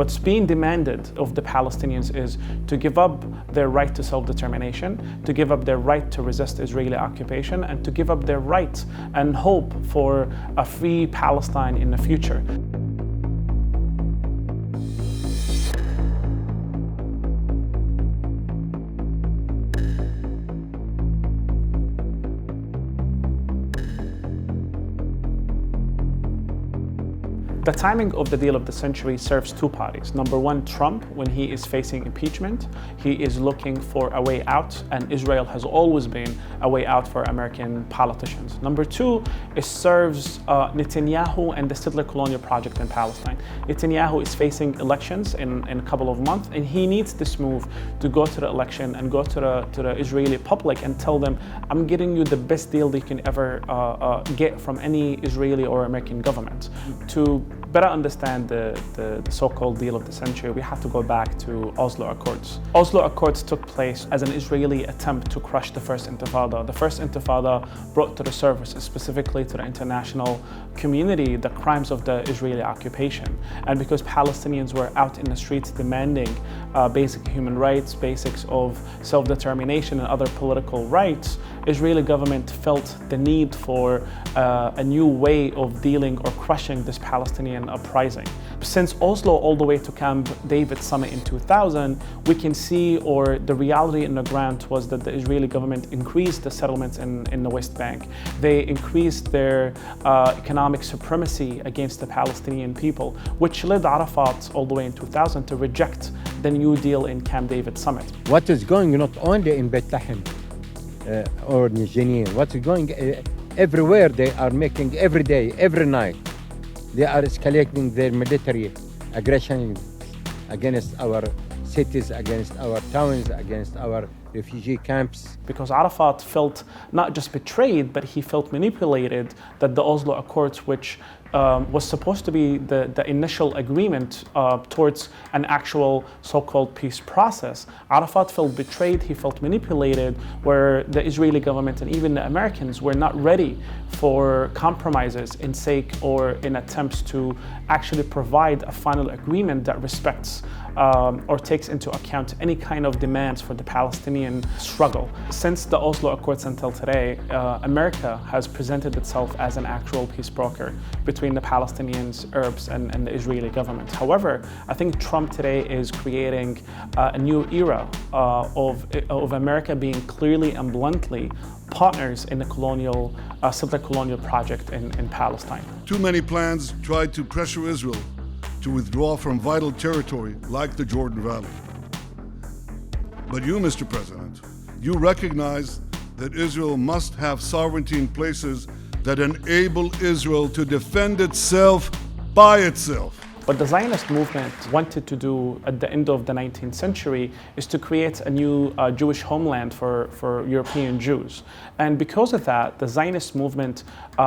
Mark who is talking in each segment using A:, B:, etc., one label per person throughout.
A: What's being demanded of the Palestinians is to give up their right to self-determination, to give up their right to resist Israeli occupation, and to give up their right and hope for a free Palestine in the future. The timing of the deal of the century serves two parties. Number one, Trump, when he is facing impeachment, he is looking for a way out, and Israel has always been a way out for American politicians. Number two, it serves Netanyahu and the settler colonial project in Palestine. Netanyahu is facing elections in a couple of months, and he needs this move to go to the election and go to the Israeli public and tell them, I'm getting you the best deal they can ever get from any Israeli or American government. To better understand the so-called deal of the century, we have to go back to Oslo Accords. Oslo Accords took place as an Israeli attempt to crush the First Intifada. The First Intifada brought to the surface, specifically to the international community, the crimes of the Israeli occupation. And because Palestinians were out in the streets demanding basic human rights, basics of self-determination and other political rights, Israeli government felt the need for a new way of dealing or crushing this Palestinian uprising. Since Oslo all the way to Camp David summit in 2000, we can see, or the reality in the ground was that the Israeli government increased the settlements in the West Bank. They increased their economic supremacy against the Palestinian people, which led Arafat all the way in 2000 to reject the New Deal in Camp David summit.
B: What is going not only in Bethlehem or in Jenin, what's going everywhere, they are making every day, every night. They are escalating their military aggression against our cities, against our towns, against our refugee camps.
A: Because Arafat felt not just betrayed, but he felt manipulated that the Oslo Accords, which was supposed to be the initial agreement towards an actual so-called peace process. Arafat felt betrayed, he felt manipulated, where the Israeli government and even the Americans were not ready for compromises in sake or in attempts to actually provide a final agreement that respects or takes into account any kind of demands for the Palestinian struggle. Since the Oslo Accords until today, America has presented itself as an actual peace broker between the Palestinians, Arabs, and the Israeli government. However, I think Trump today is creating a new era of America being clearly and bluntly partners in the colonial, settler colonial project in Palestine.
C: Too many plans tried to pressure Israel to withdraw from vital territory like the Jordan Valley. But you, Mr. President, you recognize that Israel must have sovereignty in places that enable Israel to defend itself by itself.
A: What the Zionist movement wanted to do at the end of the 19th century is to create a new Jewish homeland for European Jews. And because of that, the Zionist movement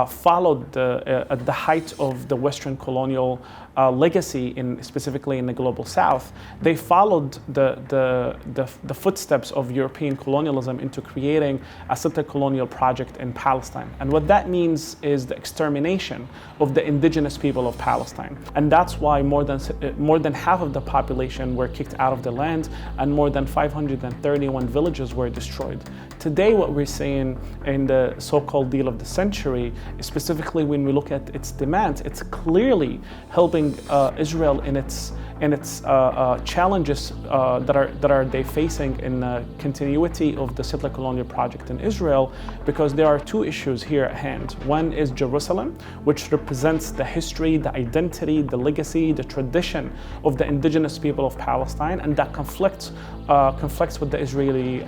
A: followed at the height of the Western colonial legacy, specifically in the global South. They followed the footsteps of European colonialism into creating a settler colonial project in Palestine. And what that means is the extermination of the indigenous people of Palestine. And that's why more than half of the population were kicked out of the land, and more than 531 villages were destroyed. Today, what we're seeing in the so-called deal of the century, specifically when we look at its demands, it's clearly helping Israel in its challenges that are they facing in the continuity of the settler colonial project in Israel, because there are two issues here at hand. One is Jerusalem, which represents the history, the identity, the legacy, the tradition of the indigenous people of Palestine, and that conflicts with the Israeli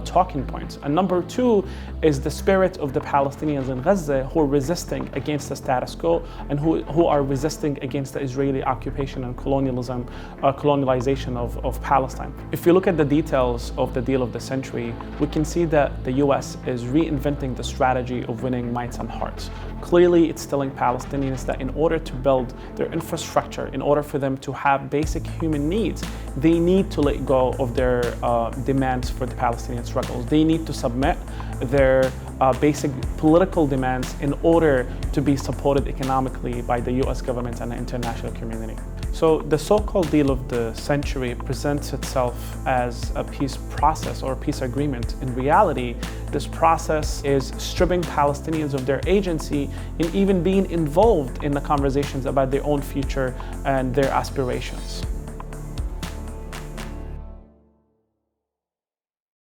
A: talking points. And number two is the spirit of the Palestinians in Gaza, who are resisting against the status quo and who are resisting against the Israeli occupation and colonialism, colonialization of Palestine. If you look at the details of the deal of the century, we can see that the US is reinventing the strategy of winning minds and hearts. Clearly, it's telling Palestinians that in order to build their infrastructure, in order for them to have basic human needs, they need to let go of their demands for the Palestinian struggles. They need to submit their basic political demands in order to be supported economically by the US government and the international community. So the so-called deal of the century presents itself as a peace process or a peace agreement. In reality, this process is stripping Palestinians of their agency in even being involved in the conversations about their own future and their aspirations.